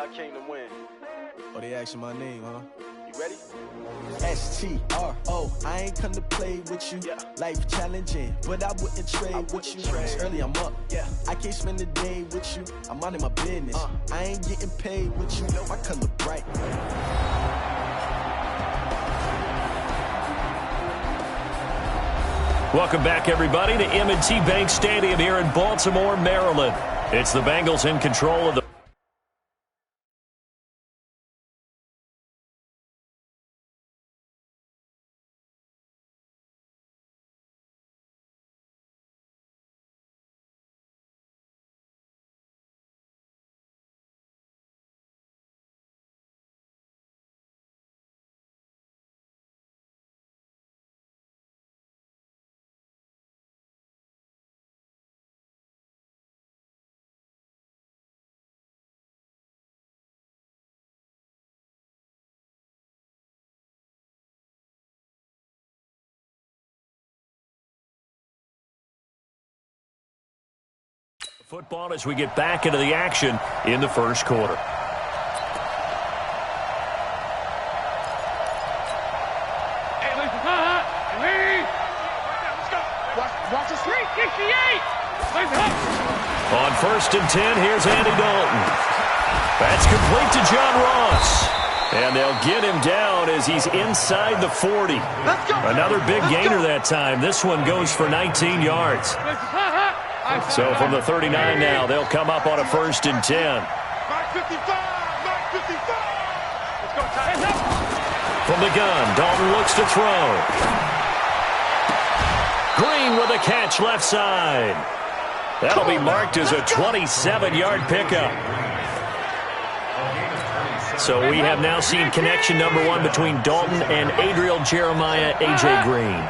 I came to win. Oh, they asking my name, huh? You ready? S-T-R-O, I ain't come to play with you. Yeah. Life challenging, but I wouldn't trade with you. It's early, I'm up. Yeah. I can't spend the day with you. I'm minding my business. I ain't getting paid with you. My color bright. Welcome back, everybody, to M&T Bank Stadium here in Baltimore, Maryland. It's the Bengals in control of the football as we get back into the action in the first quarter. On 1st and 10, here's Andy Dalton. That's complete to John Ross. And they'll get him down as he's inside the 40. Another big gainer that time. This one goes for 19 yards. So from the 39 now, they'll come up on a 1st and 10. From the gun, Dalton looks to throw. Green with a catch left side. That'll be marked as a 27-yard pickup. So we have now seen connection number 1 between Dalton and Adriel Jeremiah, A.J. Green.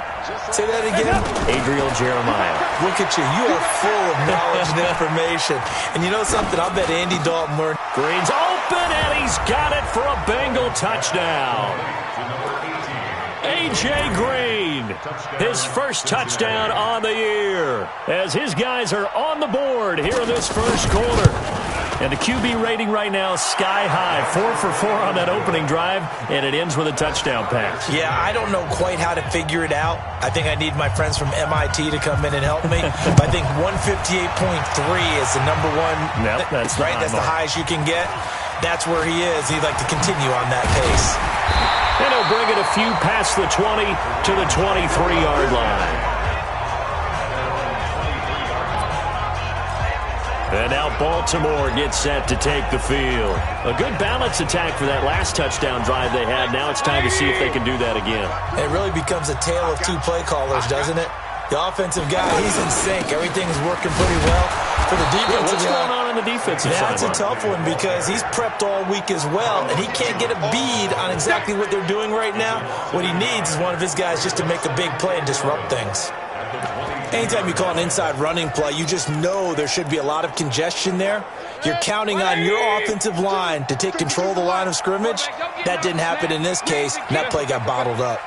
Say that again. Adriel Jeremiah. Look at you. You are full of knowledge and information. And you know something? I bet Andy Dalton learned. Green's open, and he's got it for a Bengal touchdown. A.J. Green, his first touchdown on the year, as his guys are on the board here in this first quarter. And the QB rating right now is sky high. 4 for 4 on that opening drive, and it ends with a touchdown pass. Yeah, I don't know quite how to figure it out. I think I need my friends from MIT to come in and help me. But I think 158.3 is the number one. Yep, that's right. That's the highest you can get. That's where he is. He'd like to continue on that pace. And he'll bring it a few past the 20 to the 23-yard line. And now Baltimore gets set to take the field. A good balance attack for that last touchdown drive they had. Now it's time to see if they can do that again. It really becomes a tale of two play callers, doesn't it? The offensive guy, he's in sync. Everything's working pretty well. For the defensive what's going on in the defensive side? That's a tough one because he's prepped all week as well, and he can't get a bead on exactly what they're doing right now. What he needs is one of his guys just to make a big play and disrupt things. Anytime you call an inside running play, you just know there should be a lot of congestion there. You're counting on your offensive line to take control of the line of scrimmage. That didn't happen in this case, and that play got bottled up.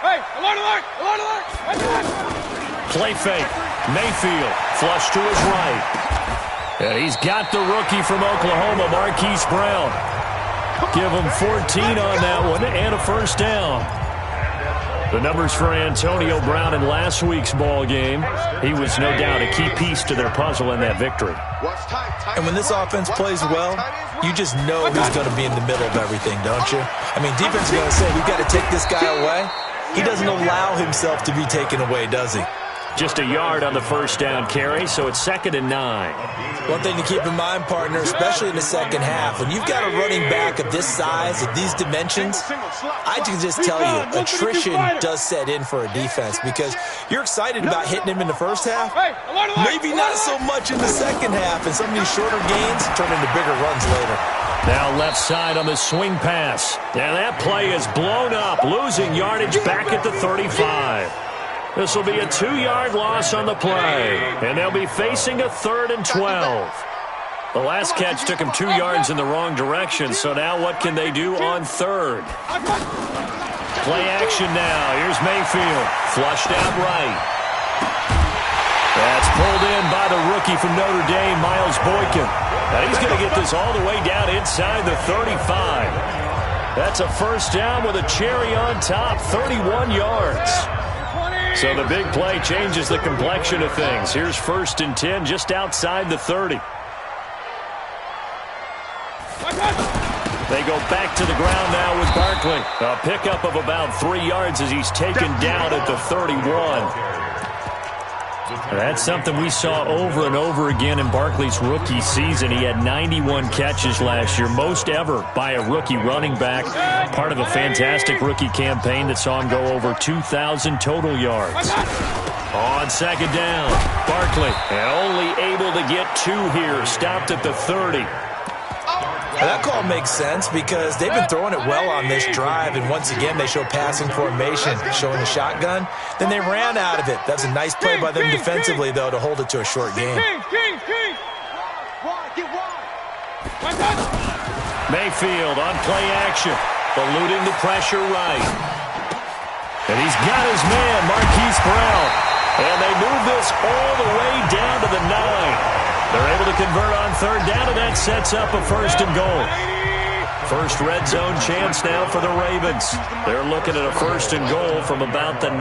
Play fake. Mayfield flush to his right. And he's got the rookie from Oklahoma, Marquise Brown. Give him 14 on that one and a first down. The numbers for Antonio Brown in last week's ball game. He was no doubt a key piece to their puzzle in that victory. And when this offense plays well, you just know who's going to be in the middle of everything, don't you? I mean, defense is going to say, we've got to take this guy away. He doesn't allow himself to be taken away, does he? Just a yard on the first down carry, so it's 2nd and 9. One thing to keep in mind, partner, especially in the second half, when you've got a running back of this size, of these dimensions, I can just tell you, attrition does set in for a defense because you're excited about hitting him in the first half, maybe not so much in the second half, and some of these shorter gains turn into bigger runs later. Now left side on the swing pass. And that play is blown up, losing yardage back at the 35. This will be a 2-yard loss on the play, and they'll be facing a 3rd and 12. The last catch took him 2 yards in the wrong direction, so now what can they do on 3rd? Play action now. Here's Mayfield. Flushed out right. That's pulled in by the rookie from Notre Dame, Miles Boykin. And he's going to get this all the way down inside the 35. That's a first down with a cherry on top, 31 yards. So the big play changes the complexion of things. Here's 1st and 10 just outside the 30. They go back to the ground now with Barkley. A pickup of about 3 yards as he's taken down at the 31. That's something we saw over and over again in Barkley's rookie season. He had 91 catches last year, most ever by a rookie running back. Part of a fantastic rookie campaign that saw him go over 2,000 total yards. On 2nd down, Barkley only able to get 2 here, stopped at the 30. That call makes sense because they've been throwing it well on this drive, and once again they show passing formation, showing the shotgun. Then they ran out of it. That's a nice play by them defensively, though, to hold it to a short game. Mayfield on play action, eluding the pressure right. And he's got his man, Marquise Brown. And they move this all the way down to the 9. They're able to convert on 3rd down, and that sets up a 1st and goal. First red zone chance now for the Ravens. They're looking at a 1st and goal from about the 9.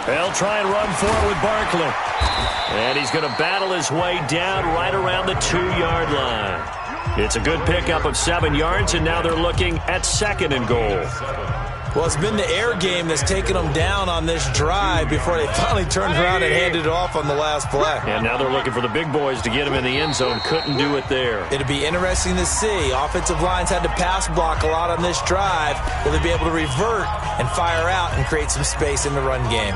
They'll try and run for it with Barkley. And he's going to battle his way down right around the 2-yard line. It's a good pickup of 7 yards, and now they're looking at 2nd and goal. Well, it's been the air game that's taken them down on this drive before they finally turned around and handed it off on the last play. And now they're looking for the big boys to get him in the end zone. Couldn't do it there. It'll be interesting to see. Offensive lines had to pass block a lot on this drive. Will they be able to revert and fire out and create some space in the run game?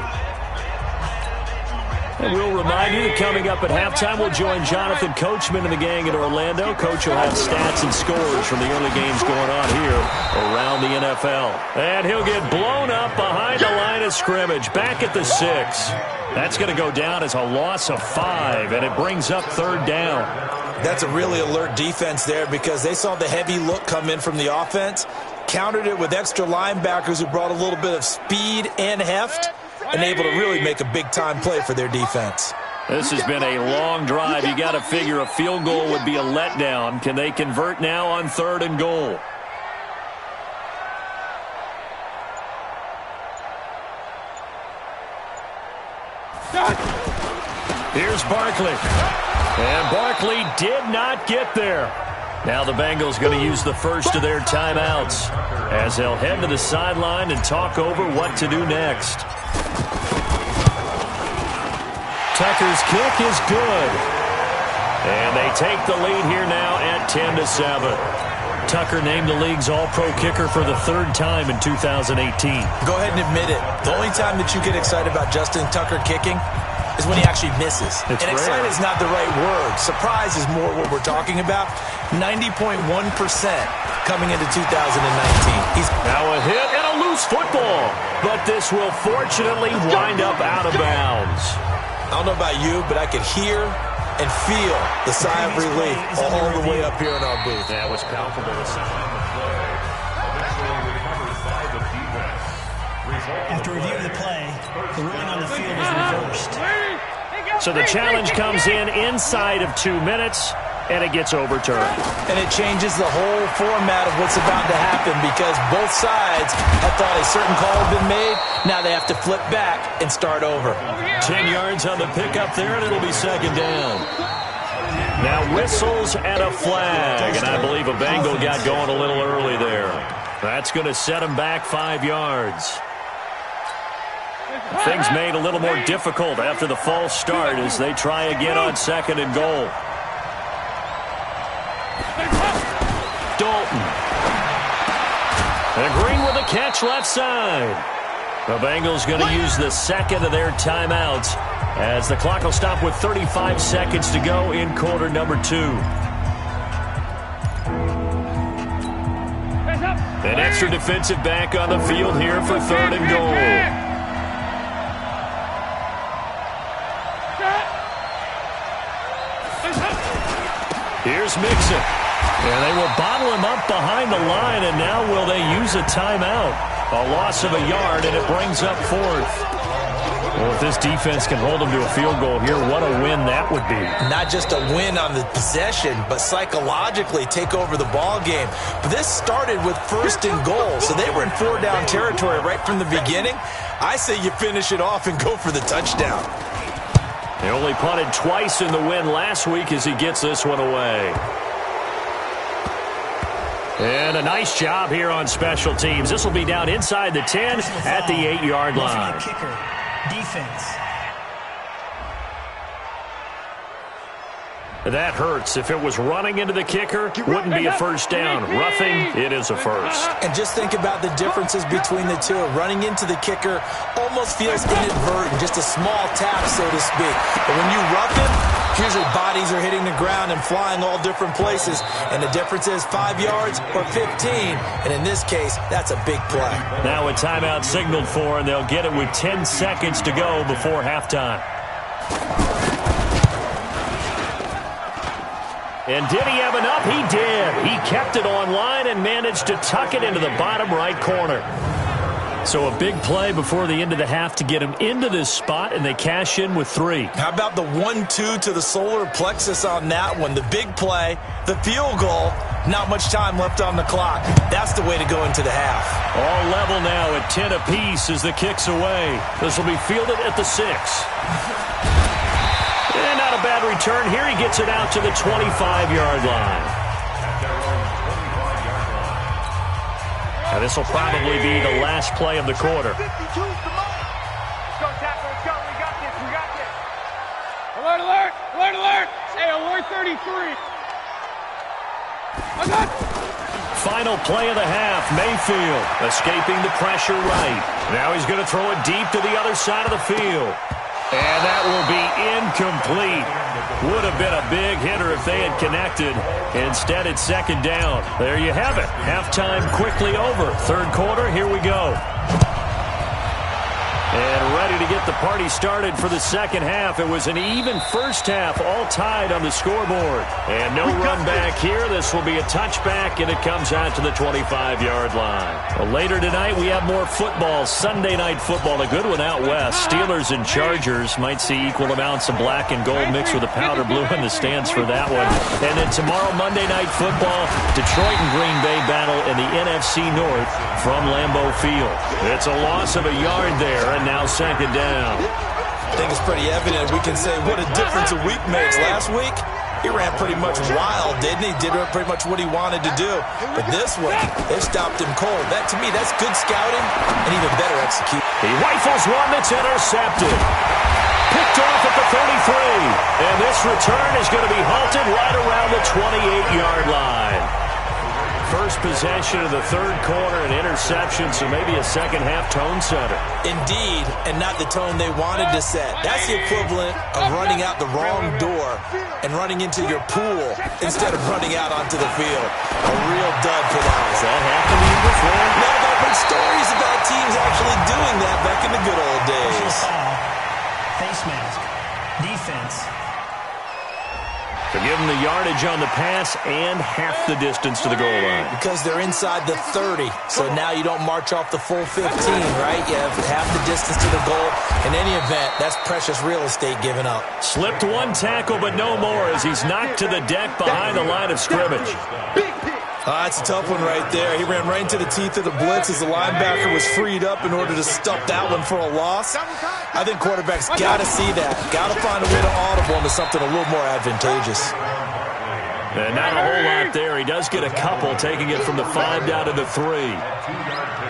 And we'll remind you that coming up at halftime, we'll join Jonathan Coachman and the gang in Orlando. Coach will have stats and scores from the early games going on here around the NFL. And he'll get blown up behind the line of scrimmage, back at the 6. That's going to go down as a loss of 5, and it brings up 3rd down. That's a really alert defense there because they saw the heavy look come in from the offense, countered it with extra linebackers who brought a little bit of speed and heft, and able to really make a big-time play for their defense. This has been a long drive. You got to figure a field goal would be a letdown. Can they convert now on 3rd and goal? Here's Barkley. And Barkley did not get there. Now the Bengals going to use the first of their timeouts as they'll head to the sideline and talk over what to do next. Tucker's kick is good. And they take the lead here now at 10-7. Tucker named the league's all-pro kicker for the 3rd time in 2018. Go ahead and admit it. The only time that you get excited about Justin Tucker kicking is when he actually misses. It's and excited is not the right word. Surprise is more what we're talking about. 90.1% coming into 2019. He's now a hit and a loose football. But this will fortunately wind up out of bounds. I don't know about you, but I could hear and feel the sigh of relief all the way up here in our booth. That was palpable. After reviewing the play, the ruling on the field is reversed. So the challenge comes in inside of 2 minutes, and it gets overturned. And it changes the whole format of what's about to happen because both sides have thought a certain call had been made. Now they have to flip back and start over. 10 yards on the pickup there, and it'll be 2nd down. Now whistles and a flag, and I believe a Bengal got going a little early there. That's going to set him back 5 yards. Things made a little more difficult after the false start as they try again on 2nd and goal. Dalton. And Green with a catch left side. The Bengals going to use the 2nd of their timeouts as the clock will stop with 35 seconds to go in quarter number 2. An extra defensive back on the field here for 3rd and goal. Here's Mixon. And they will bottle him up behind the line, and now will they use a timeout? A loss of a yard, and it brings up fourth. Well, if this defense can hold them to a field goal here, what a win that would be. Not just a win on the possession, but psychologically take over the ball game. But this started with first and goal, so they were in four-down territory right from the beginning. I say you finish it off and go for the touchdown. They only punted twice in the win last week as he gets this one away. And a nice job here on special teams. This will be down inside the 10 at the 8-yard line. Kicker, defense. That hurts. If it was running into the kicker, wouldn't be a first down. Roughing, it is a first. And just think about the differences between the two. Running into the kicker almost feels inadvertent, just a small tap, so to speak. But when you rough him, usually bodies are hitting the ground and flying all different places. And the difference is 5 yards or 15. And in this case, that's a big play. Now a timeout signaled for, and they'll get it with 10 seconds to go before halftime. And did he have enough? He did. He kept it online and managed to tuck it into the bottom right corner. So a big play before the end of the half to get him into this spot, and they cash in with 3. How about the 1-2 to the solar plexus on that one? The big play, the field goal, not much time left on the clock. That's the way to go into the half. All level now at 10 apiece as the kick's away. This will be fielded at the 6. And not a bad return here. He gets it out to the 25-yard line. Now this will probably be the last play of the quarter. Let's go, tackle. Let's go. We got this. We got this. Alert, alert. Alert, alert. Say alert 33. Final play of the half. Mayfield escaping the pressure right. Now he's going to throw it deep to the other side of the field. And that will be incomplete. Would have been a big hitter if they had connected. Instead, it's second down. There you have it. Halftime quickly over. Third quarter, here we go. And ready to get the party started for the second half. It was an even first half, all tied on the scoreboard. And no run back here. This will be a touchback, and it comes out to the 25-yard line. Well, later tonight, we have more football. Sunday night football, a good one out west. Steelers and Chargers might see equal amounts of black and gold mixed with a powder blue in the stands for that one. And then tomorrow, Monday night football, Detroit and Green Bay battle in the NFC North from Lambeau Field. It's a loss of a yard there, and now second down. I think it's pretty evident. We can say what a difference a week makes. Last week, he ran pretty much wild, didn't he? Did pretty much what he wanted to do. But this one, they stopped him cold. That, to me, that's good scouting and even better execution. He rifles one that's intercepted. Picked off at the 33. And this return is going to be halted right around the 28-yard line. First possession of the third quarter, an interception, so maybe a second-half tone setter. Indeed, and not the tone they wanted to set. That's the equivalent of running out the wrong door and running into your pool instead of running out onto the field. A real dud for that. Has that happened to you before? No, but I've heard stories about teams actually doing that back in the good old days. Face mask. Defense. To give them the yardage on the pass and half the distance to the goal line. Because they're inside the 30, so now you don't march off the full 15, right? You have half the distance to the goal. In any event, that's precious real estate given up. Slipped one tackle, but no more as he's knocked to the deck behind the line of scrimmage. That's a tough one right there. He ran right into the teeth of the blitz as the linebacker was freed up in order to stop that one for a loss. I think quarterbacks got to see that. Got to find a way to audible into something a little more advantageous. And not a whole lot there. He does get a couple, taking it from the 5 down to the 3.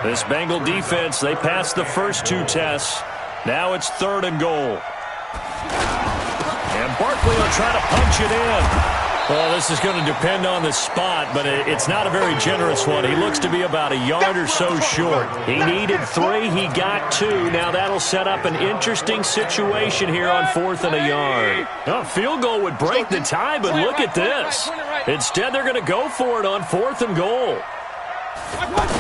This Bengal defense, they passed the first 2 tests. Now it's 3rd and goal. And Barkley will try to punch it in. Well, this is going to depend on the spot, but it's not a very generous one. He looks to be about a yard or so short. He needed 3. He got 2. Now that'll set up an interesting situation here on 4th and a yard. A field goal would break the tie, but look at this. Instead, they're going to go for it on 4th and goal.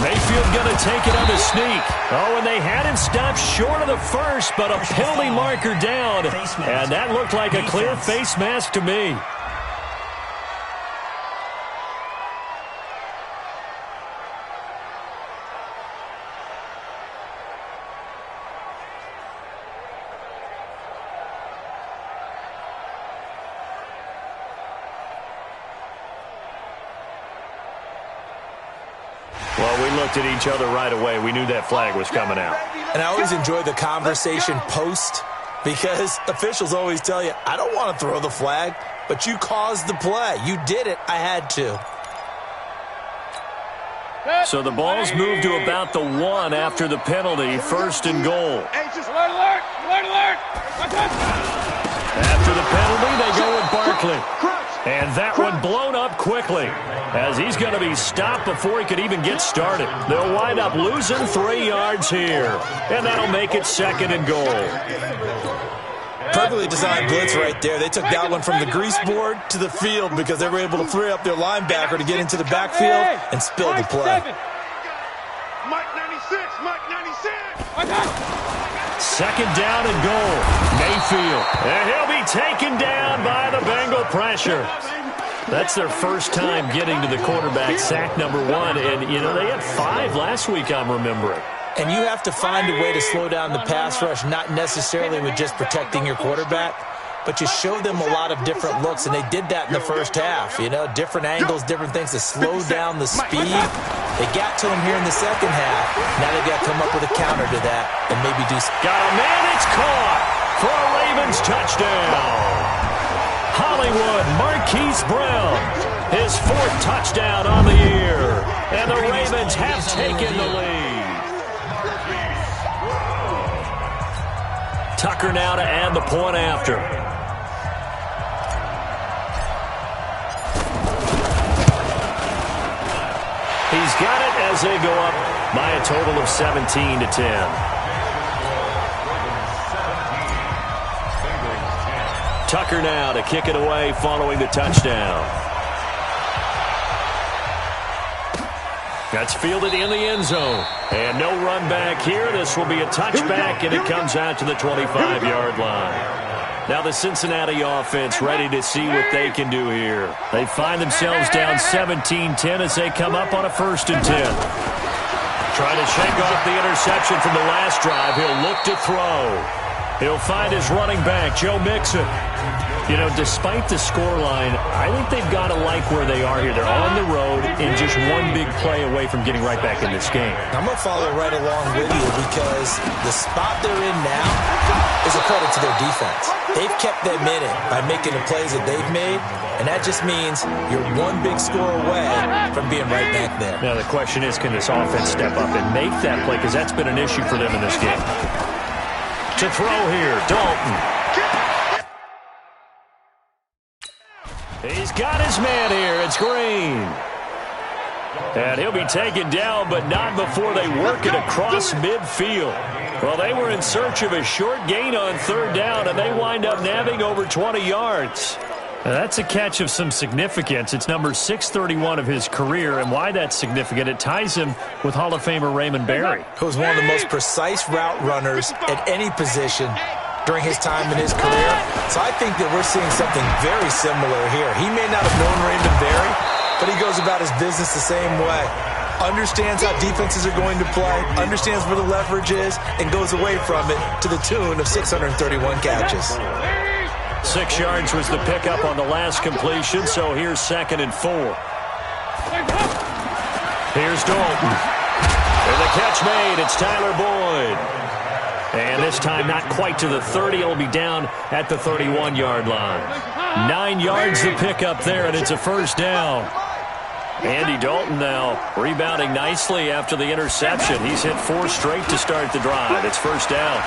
Mayfield going to take it on the sneak. Oh, and they had him stopped short of the first, but a penalty marker down. And that looked like a clear face mask to me. Well, we looked at each other right away. We knew that flag was coming out. And I always enjoy the conversation post, because officials always tell you, I don't want to throw the flag, but you caused the play. You did it. I had to. So the ball's moved to about the 1 after the penalty, 1st and goal. Alert, alert! Alert, alert! After the penalty, they go with Barkley. And that one blown up quickly, as he's going to be stopped before he could even get started. They'll wind up losing 3 yards here, and that'll make it 2nd and goal. Perfectly designed blitz right there. They took that one from the grease board to the field because they were able to free up their linebacker to get into the backfield and spill the play. Mike 96, Mike 96. 2nd down and goal. Mayfield. And he'll be taken down by the Bengal pressure. That's their first time getting to the quarterback, sack number 1. And, you know, they had 5 last week, I'm remembering. And you have to find a way to slow down the pass rush, not necessarily with just protecting your quarterback, but you show them a lot of different looks, and they did that in the first half. You know, different angles, different things to slow down the speed. They got to him here in the second half. Now they've got to come up with a counter to that and maybe do something. Got a man, it's caught for a Ravens touchdown. Hollywood Marquise Brown, his 4th touchdown on the year, and the Ravens have taken the lead. Tucker now to add the point after. He's got it as they go up by a total of 17-10. Tucker now to kick it away following the touchdown. That's fielded in the end zone. And no run back here. This will be a touchback, and it comes out to the 25-yard line. Now the Cincinnati offense ready to see what they can do here. They find themselves down 17-10 as they come up on a 1st and 10. Trying to shake off the interception from the last drive. He'll look to throw. He'll find his running back, Joe Mixon. You know, despite the scoreline, I think they've got to like where they are here. They're on the road and just one big play away from getting right back in this game. I'm going to follow right along with you because the spot they're in now is a credit to their defense. They've kept them in it by making the plays that they've made, and that just means you're one big score away from being right back there. Now the question is, can this offense step up and make that play? Because that's been an issue for them in this game. To throw here, Dalton. He's got his man here. It's Green. And he'll be taken down, but not before they work it across midfield. Well, they were in search of a short gain on 3rd down, and they wind up nabbing over 20 yards. Now, that's a catch of some significance. It's number 631 of his career, and why that's significant, it ties him with Hall of Famer Raymond Berry, who's one of the most precise route runners at any position during his time in his career. So I think that we're seeing something very similar here. He may not have known Raymond Berry, but he goes about his business the same way. Understands how defenses are going to play, understands where the leverage is, and goes away from it to the tune of 631 catches. 6 yards was the pickup on the last completion, so here's 2nd and 4. Here's Dalton. And the catch made. It's Tyler Boyd. And this time not quite to the 30. It'll be down at the 31-yard line. 9 yards the pickup there, and it's a 1st down. Andy Dalton now rebounding nicely after the interception. He's hit 4 straight to start the drive. It's 1st down.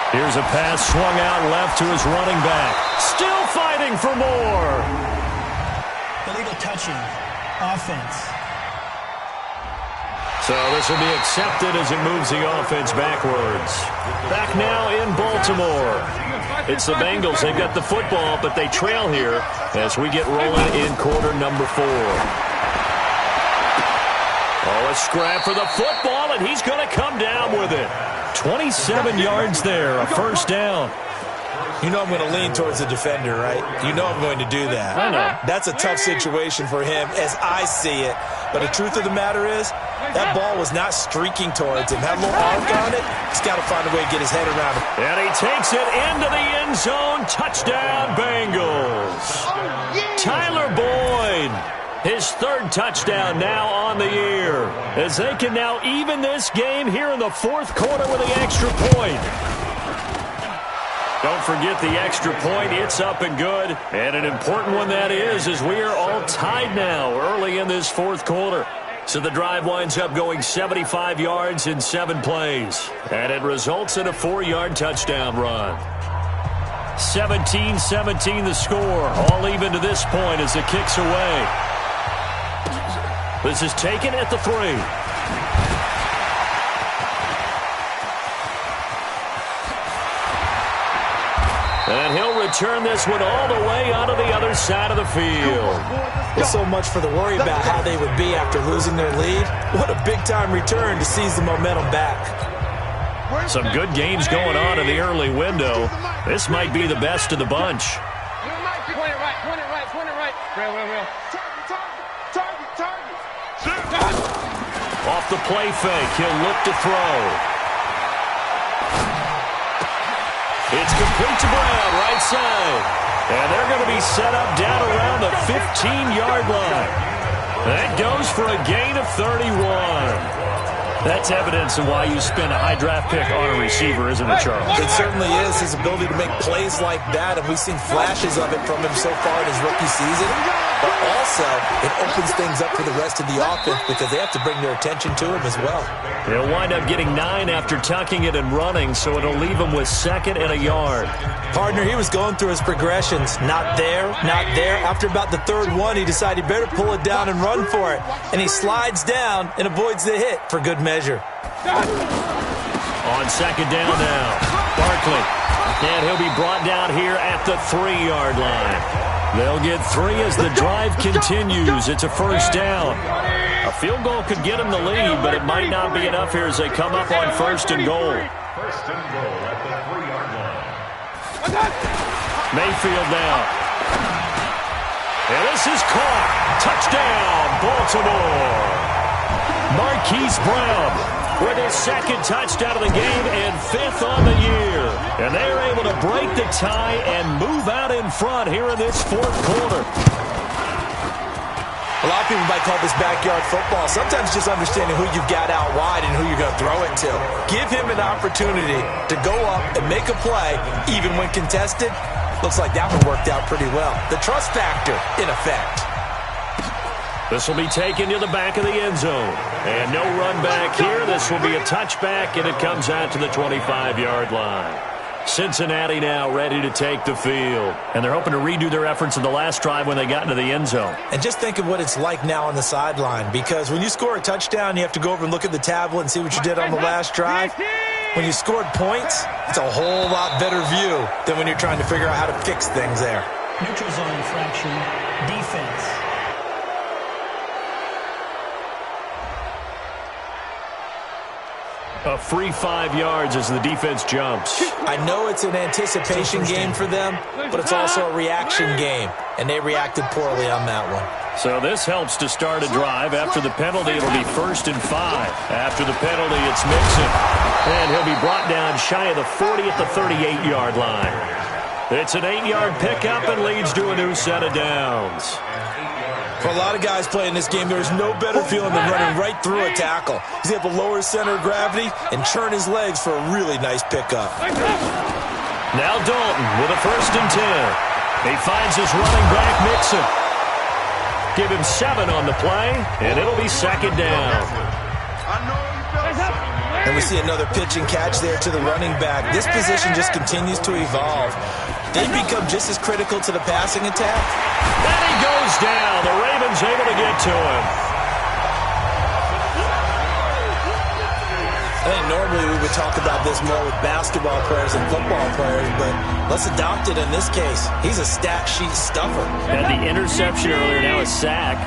Here's a pass swung out left to his running back. Still fighting for more. Illegal touching. Offense. So this will be accepted as it moves the offense backwards. Back now in Baltimore. It's the Bengals. They've got the football, but they trail here as we get rolling in quarter number 4. Oh, a scrap for the football, and he's going to come down with it. 27 yards there, a 1st down. You know I'm going to lean towards the defender, right? You know I'm going to do that. I know. That's a tough situation for him as I see it. But the truth of the matter is, that ball was not streaking towards him. Had a little arc on it. He's got to find a way to get his head around it. And he takes it into the end zone. Touchdown, Bengals. Tyler Boyd His third touchdown now on the year, as they can now even this game here in the fourth quarter with the extra point. Don't forget the extra point. It's up and good. And an important one that is, as we are all tied now early in this fourth quarter. So the drive winds up going 75 yards in 7 plays. And it results in a 4-yard touchdown run. 17-17 the score. All even to this point as the kick's away. This is taken at the 3. And he'll return this one all the way onto the other side of the field. Well, so much for the worry about how they would be after losing their lead. What a big-time return to seize the momentum back. Some good games going on in the early window. This might be the best of the bunch. Point it right. Real. Off the play fake, he'll look to throw. It's complete to Brown, right side. And they're going to be set up down around the 15-yard line. That goes for a gain of 31. That's evidence of why you spend a high draft pick on a receiver, isn't it, Charles? It certainly is. His ability to make plays like that, and we've seen flashes of it from him so far in his rookie season. But also, it opens things up for the rest of the offense because they have to bring their attention to him as well. He'll wind up getting 9 after tucking it and running, so it'll leave him with 2nd and a yard. Partner, he was going through his progressions. Not there. After about the 3rd one, he decided he better pull it down and run for it. And he slides down and avoids the hit for good measure. On 2nd down now, Barkley. And he'll be brought down here at the 3-yard line. They'll get 3 as the drive continues. It's a 1st down. A field goal could get them the lead, but it might not be enough here as they come up on 1st and goal. Mayfield now. And this is caught. Touchdown, Baltimore. Marquise Brown with his 2nd touchdown of the game and 5th on the year. And they are able to break the tie and move out in front here in this 4th quarter. A lot of people might call this backyard football. Sometimes just understanding who you've got out wide and who you're going to throw it to. Give him an opportunity to go up and make a play, even when contested. Looks like that one worked out pretty well. The trust factor, in effect. This will be taken to the back of the end zone. And no run back here. This will be a touchback, and it comes out to the 25-yard line. Cincinnati now ready to take the field. And they're hoping to redo their efforts in the last drive when they got into the end zone. And just think of what it's like now on the sideline. Because when you score a touchdown, you have to go over and look at the tablet and see what you did on the last drive. When you scored points, it's a whole lot better view than when you're trying to figure out how to fix things there. Neutral zone infraction, defense. A free 5 yards as the defense jumps. I know it's an anticipation game for them, but it's also a reaction game, and they reacted poorly on that one. So this helps to start a drive. After the penalty, it'll be 1st and 5. After the penalty, it's Mixon. And he'll be brought down shy of the 40 at the 38-yard line. It's an 8-yard pickup and leads to a new set of downs. For a lot of guys playing this game, there's no better feeling than running right through a tackle. He's able to lower his center of gravity and churn his legs for a really nice pickup. Now Dalton with a 1st and 10. He finds his running back, Mixon. Give him 7 on the play, and it'll be 2nd down. And we see another pitch and catch there to the running back. This position just continues to evolve. They become just as critical to the passing attack. And he goes down. The Ravens able to get to him. I think normally we would talk about this more with basketball players and football players, but let's adopt it in this case. He's a stat sheet stuffer. Had the interception earlier, now a sack.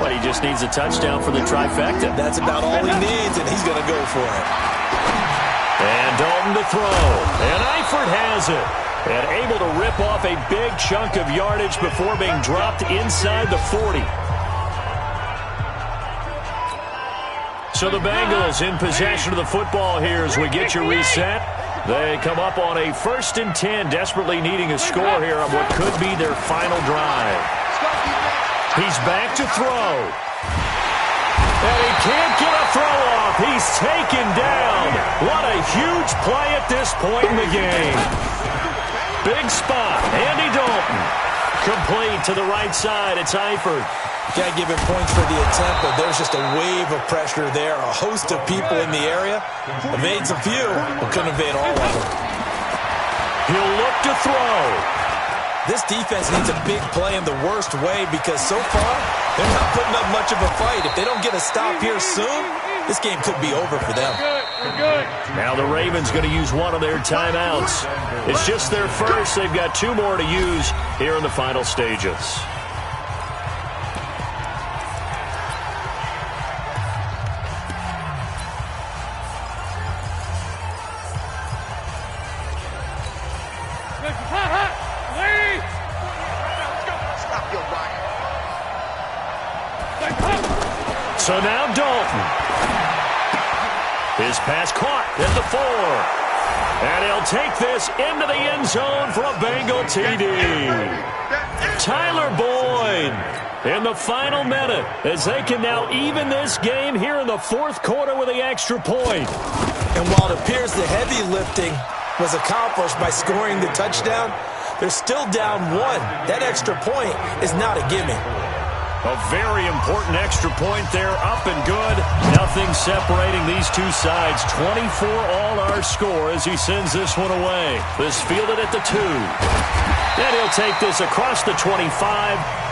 What, he just needs a touchdown for the trifecta. That's about all he needs, and he's going to go for it. And Dalton to throw. And Eifert has it. And able to rip off a big chunk of yardage before being dropped inside the 40. So the Bengals in possession of the football here as we get you reset. They come up on a 1st and 10, desperately needing a score here on what could be their final drive. He's back to throw. And he can't get a throw off. He's taken down. What a huge play at this point in the game. Big spot. Andy Dalton. Complete to the right side. It's Eifert. Can't give him points for the attempt, but there's just a wave of pressure there. A host of people in the area. Evades a few, but couldn't evade all of them. He'll look to throw. This defense needs a big play in the worst way because so far, they're not putting up much of a fight. If they don't get a stop here soon, this game could be over for them. Now the Ravens going to use one of their timeouts. It's just their first. They've got 2 more to use here in the final stages. So now Dalton. His pass caught at the 4. And he'll take this into the end zone for a Bengal TD. Tyler Boyd in the final minute as they can now even this game here in the 4th quarter with the extra point. And while it appears the heavy lifting was accomplished by scoring the touchdown, they're still down 1. That extra point is not a gimme. A very important extra point there, up and good. Nothing separating these two sides. 24 all our score as he sends this one away. This fielded at the 2. And he'll take this across the 25.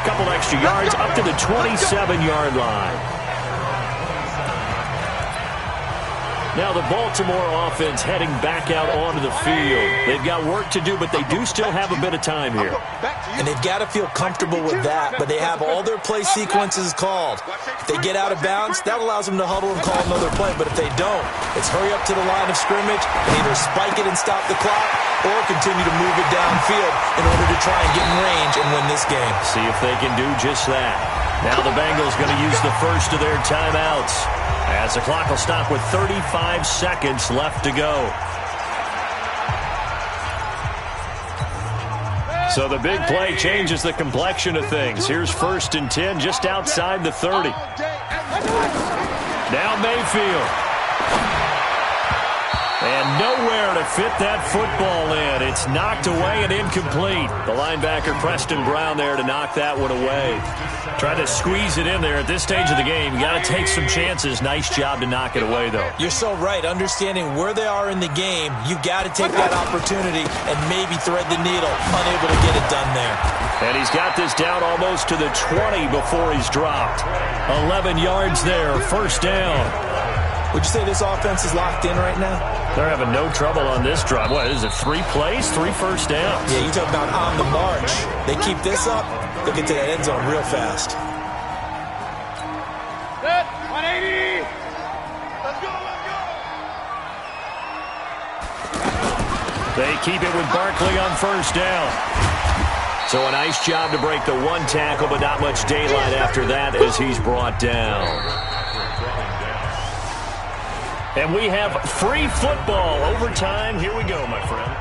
Couple extra yards up to the 27-yard line. Now the Baltimore offense heading back out onto the field. They've got work to do, but they do still have a bit of time here. And they've got to feel comfortable with that, but they have all their play sequences called. If they get out of bounds, that allows them to huddle and call another play. But if they don't, it's hurry up to the line of scrimmage and either spike it and stop the clock or continue to move it downfield in order to try and get in range and win this game. See if they can do just that. Now the Bengals going to use the first of their timeouts, as the clock will stop with 35 seconds left to go. So the big play changes the complexion of things. Here's 1st and 10 just outside the 30. Now Mayfield. And nowhere to fit that football in. It's knocked away and incomplete. The linebacker Preston Brown there to knock that one away. Trying to squeeze it in there at this stage of the game. You got to take some chances. Nice job to knock it away, though. You're so right. Understanding where they are in the game, you got to take that opportunity and maybe thread the needle. Unable to get it done there. And he's got this down almost to the 20 before he's dropped. 11 yards there, 1st down. Would you say this offense is locked in right now? They're having no trouble on this drive. What is it, 3 plays, 3 first downs? Yeah, you talk about on the march. They keep this up, they'll get to that end zone real fast. Good. 180. Let's go, let's go. They keep it with Barkley on 1st down. So a nice job to break the 1 tackle, but not much daylight after that as he's brought down. And we have free football. Overtime. Here we go, my friend.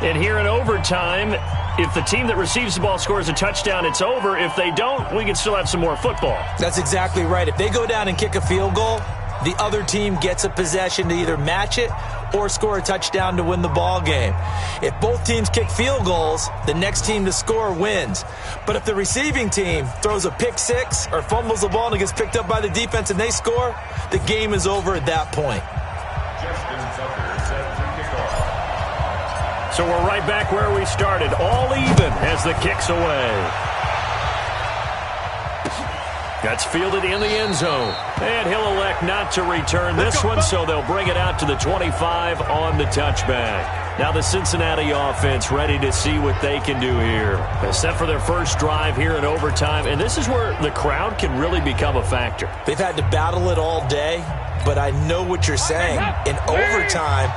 And here in overtime, if the team that receives the ball scores a touchdown, it's over. If they don't, we can still have some more football. That's exactly right. If they go down and kick a field goal, the other team gets a possession to either match it or score a touchdown to win the ball game. If both teams kick field goals, the next team to score wins. But if the receiving team throws a pick 6 or fumbles the ball and it gets picked up by the defense and they score, the game is over at that point. So we're right back where we started, all even as the kick's away. That's fielded in the end zone. And he'll elect not to return this one, so they'll bring it out to the 25 on the touchback. Now the Cincinnati offense ready to see what they can do here. They're set for their first drive here in overtime, and this is where the crowd can really become a factor. They've had to battle it all day, but I know what you're saying. In overtime,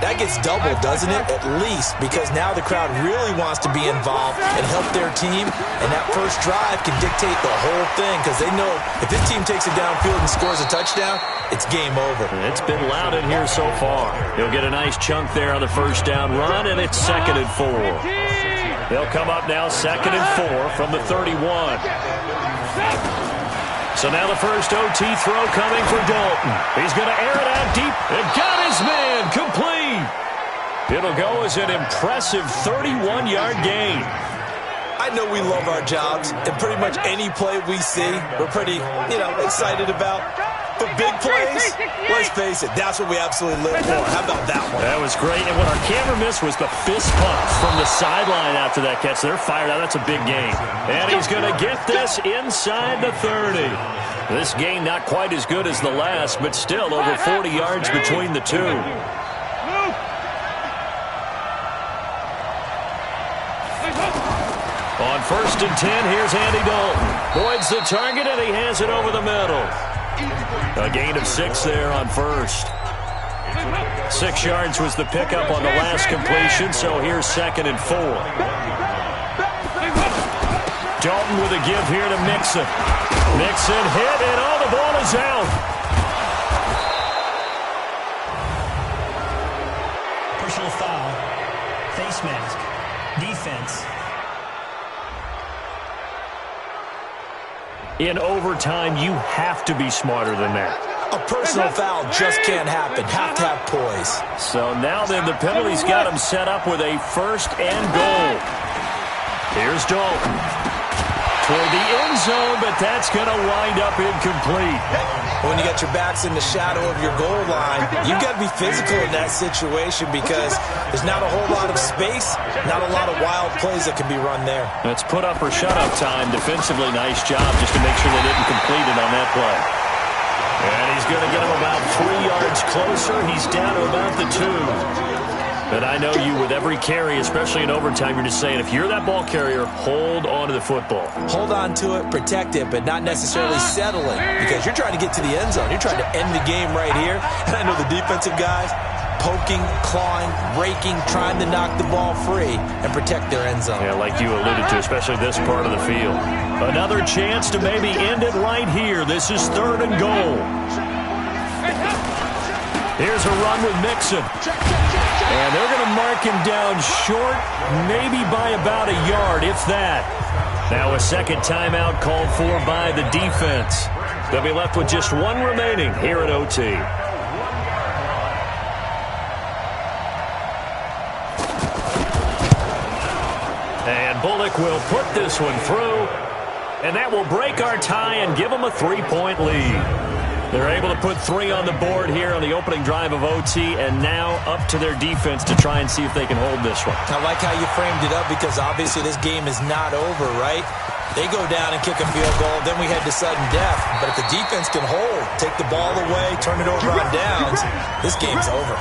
that gets doubled, doesn't it? At least, because now the crowd really wants to be involved and help their team, and that first drive can dictate the whole thing because they know if this team takes it downfield and scores a touchdown, it's game over. It's been loud in here so far. He'll get a nice chunk there on the first down run, and it's 2nd and 4. They'll come up now 2nd and 4 from the 31. So now the first OT throw coming for Dalton. He's going to air it out deep and got his man complete. It'll go as an impressive 31-yard gain. I know we love our jobs, and pretty much any play we see, we're pretty, excited about. But big plays, let's face it, that's what we absolutely live for. How about that one? That was great. And what our camera missed was the fist pump from the sideline after that catch. They're fired out. That's a big gain. And he's going to get this inside the 30. This gain not quite as good as the last, but still over 40 yards between the two. On 1st and 10, here's Andy Dalton. Boyd's the target, and he has it over the middle. A gain of 6 there on 1st. 6 yards was the pickup on the last completion, so here's 2nd and 4. Dalton with a give here to Mixon. Mixon hit, and the ball is out. Personal foul. Face mask. Defense. In overtime, you have to be smarter than that. A personal foul just can't happen. Have to have poise. So now then, the penalty's got him set up with a 1st and goal. Here's Dalton. Toward the end zone, but that's going to wind up incomplete. When you got your backs in the shadow of your goal line, you've got to be physical in that situation because there's not a whole lot of space, not a lot of wild plays that can be run there. It's put up or shut up time. Defensively, nice job just to make sure they didn't complete it on that play. And he's going to get him about 3 yards closer. He's down to about the 2. But I know you, with every carry, especially in overtime, you're just saying, if you're that ball carrier, hold on to the football. Hold on to it, protect it, but not necessarily settle it because you're trying to get to the end zone. You're trying to end the game right here. And I know the defensive guys poking, clawing, raking, trying to knock the ball free and protect their end zone. Yeah, like you alluded to, especially this part of the field. Another chance to maybe end it right here. This is 3rd and goal. Here's a run with Mixon. And they're going to mark him down short, maybe by about a yard, if that. Now a second timeout called for by the defense. They'll be left with just 1 remaining here at OT. And Bullock will put this one through. And that will break our tie and give them a 3-point lead. They're able to put 3 on the board here on the opening drive of OT, and now up to their defense to try and see if they can hold this one. I like how you framed it up because obviously this game is not over, right? They go down and kick a field goal, then we head to sudden death. But if the defense can hold, take the ball away, turn it over on downs, this game's over.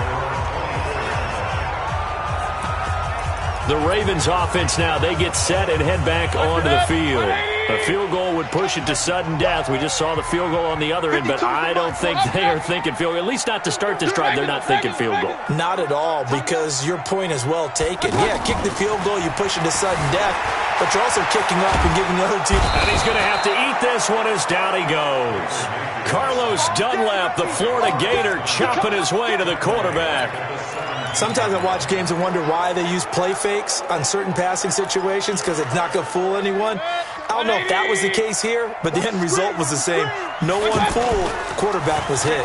The Ravens offense now, they get set and head back onto the field. A field goal would push it to sudden death. We just saw the field goal on the other end, but I don't think they are thinking field goal. At least not to start this drive. They're not thinking field goal. Not at all, because your point is well taken. Yeah, kick the field goal, you push it to sudden death, but you're also kicking off and giving the other team. And he's going to have to eat this one as down he goes. Carlos Dunlap, the Florida Gator, chopping his way to the quarterback. Sometimes I watch games and wonder why they use play fakes on certain passing situations because it's not going to fool anyone. I don't know if that was the case here, but the end result was the same. No one fooled. The quarterback was hit.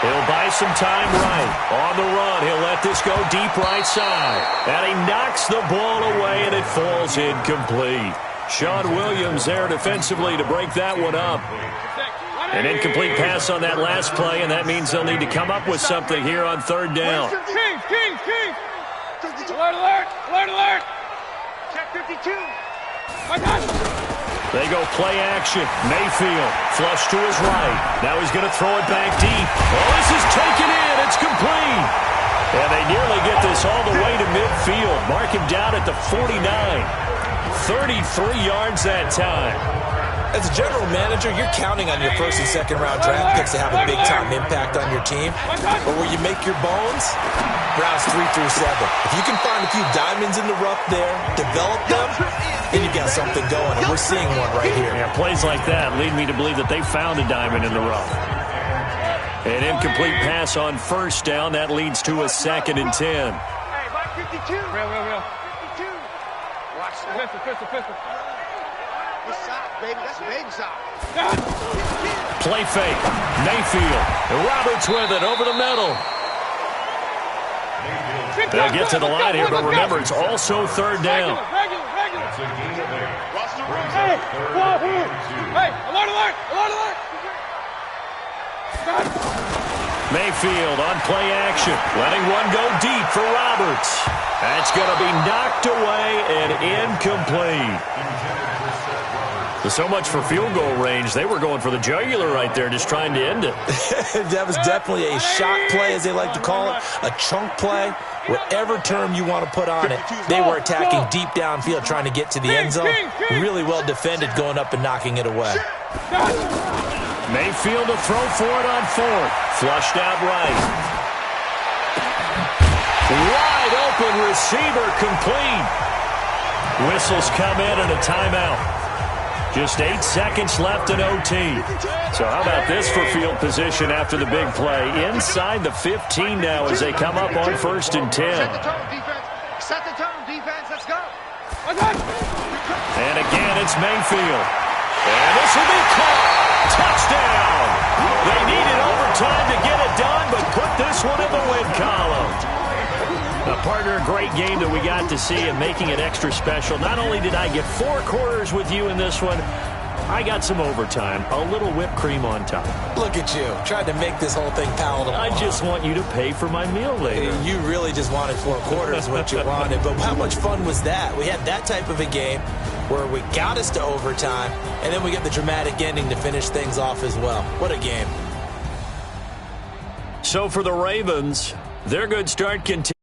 He'll buy some time right. On the run, he'll let this go deep right side. And he knocks the ball away, and it falls incomplete. Sean Williams there defensively to break that one up. An incomplete pass on that last play, and that means they'll need to come up with something here on 3rd down. King! Alert, alert! Alert, alert! Check 52. My God! They go play action. Mayfield, flush to his right. Now he's going to throw it back deep. Oh, this is taken in. It's complete. And they nearly get this all the way to midfield. Mark him down at the 49. 33 yards that time. As a general manager, you're counting on your 1st and 2nd round draft picks to have a big-time impact on your team. But where you make your bones, rounds 3 through 7. If you can find a few diamonds in the rough there, develop them, then you got something going. And we're seeing one right here. Yeah, plays like that lead me to believe that they found a diamond in the rough. An incomplete pass on 1st down. That leads to a 2nd and 10. Hey, 52. Real. 52. Pistol. Good shot, baby. That's a baby shot. Play fake. Mayfield. And Roberts with it over the middle. They'll get to the line here, but remember, it's also third down. Regular. Hey, alert. Mayfield on play action, letting one go deep for Roberts. That's going to be knocked away and incomplete. So much for field goal range. They were going for the jugular right there, just trying to end it. That was definitely a shot play, as they like to call it, a chunk play, whatever term you want to put on it. They were attacking deep downfield, trying to get to the end zone. Really well defended, going up and knocking it away. Mayfield to throw for it on fourth. Flushed out right. Wide open receiver complete. Whistles come in and a timeout. Just 8 seconds left in OT. So how about this for field position after the big play? Inside the 15 now as they come up on 1st and 10. Set the tone, defense. Let's go. And again, it's Mayfield. And this will be caught. Touchdown. They needed overtime to get it done, but put this one in the win column. Partner, a great game that we got to see and making it extra special. Not only did I get 4 quarters with you in this one, I got some overtime, a little whipped cream on top. Look at you, tried to make this whole thing palatable. I just want you to pay for my meal later. You really just wanted 4 quarters, what you wanted. But how much fun was that? We had that type of a game where we got us to overtime, and then we get the dramatic ending to finish things off as well. What a game. So for the Ravens, their good start continues.